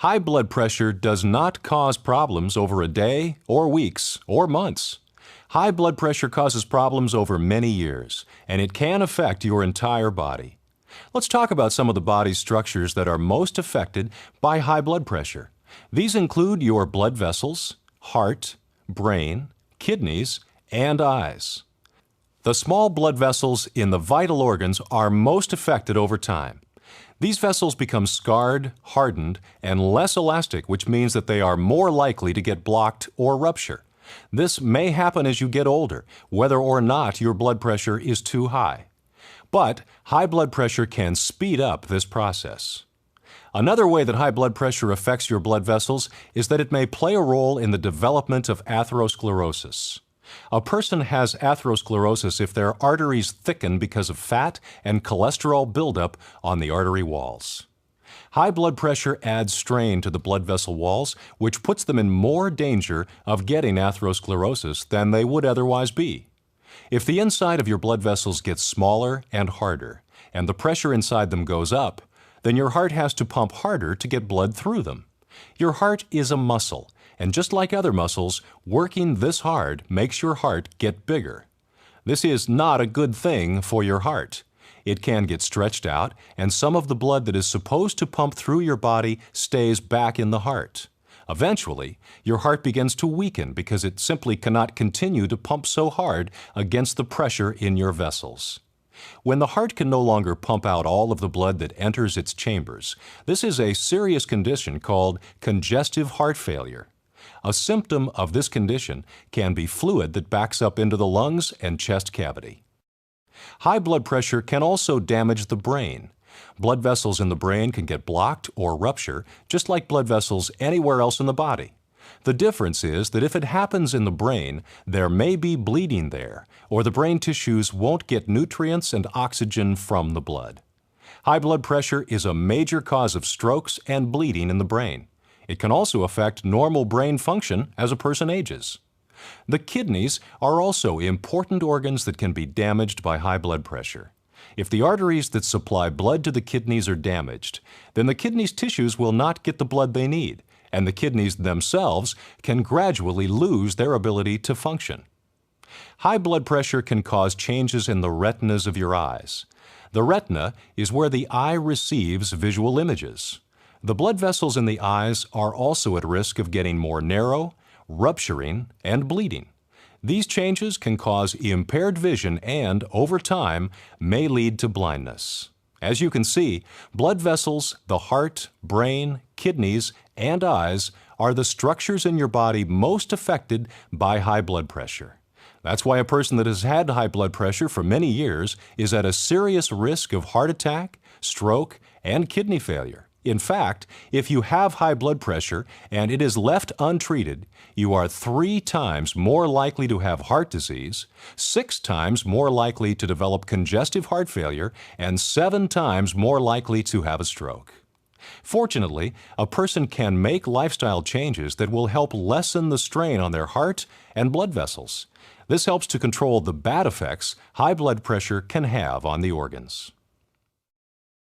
High blood pressure does not cause problems over a day or weeks or months. High blood pressure causes problems over many years, and it can affect your entire body. Let's talk about some of the body's structures that are most affected by high blood pressure. These include your blood vessels, heart, brain, kidneys, and eyes. The small blood vessels in the vital organs are most affected over time. These vessels become scarred, hardened, and less elastic, which means that they are more likely to get blocked or rupture. This may happen as you get older, whether or not your blood pressure is too high. But high blood pressure can speed up this process. Another way that high blood pressure affects your blood vessels is that it may play a role in the development of atherosclerosis. A person has atherosclerosis if their arteries thicken because of fat and cholesterol buildup on the artery walls. High blood pressure adds strain to the blood vessel walls, which puts them in more danger of getting atherosclerosis than they would otherwise be. If the inside of your blood vessels gets smaller and harder, and the pressure inside them goes up, then your heart has to pump harder to get blood through them. Your heart is a muscle, and just like other muscles, working this hard makes your heart get bigger. This is not a good thing for your heart. It can get stretched out, and some of the blood that is supposed to pump through your body stays back in the heart. Eventually, your heart begins to weaken because it simply cannot continue to pump so hard against the pressure in your vessels. When the heart can no longer pump out all of the blood that enters its chambers, this is a serious condition called congestive heart failure. A symptom of this condition can be fluid that backs up into the lungs and chest cavity. High blood pressure can also damage the brain. Blood vessels in the brain can get blocked or rupture, just like blood vessels anywhere else in the body. The difference is that if it happens in the brain, there may be bleeding there, or the brain tissues won't get nutrients and oxygen from the blood. High blood pressure is a major cause of strokes and bleeding in the brain. It can also affect normal brain function as a person ages. The kidneys are also important organs that can be damaged by high blood pressure. If the arteries that supply blood to the kidneys are damaged, then the kidneys' tissues will not get the blood they need, and the kidneys themselves can gradually lose their ability to function. High blood pressure can cause changes in the retinas of your eyes. The retina is where the eye receives visual images. The blood vessels in the eyes are also at risk of getting more narrow, rupturing, and bleeding. These changes can cause impaired vision and, over time, may lead to blindness. As you can see, blood vessels, the heart, brain, kidneys, and eyes are the structures in your body most affected by high blood pressure. That's why a person that has had high blood pressure for many years is at a serious risk of heart attack, stroke, and kidney failure. In fact, if you have high blood pressure and it is left untreated, you are 3 times more likely to have heart disease, 6 times more likely to develop congestive heart failure, and 7 times more likely to have a stroke. Fortunately, a person can make lifestyle changes that will help lessen the strain on their heart and blood vessels. This helps to control the bad effects high blood pressure can have on the organs.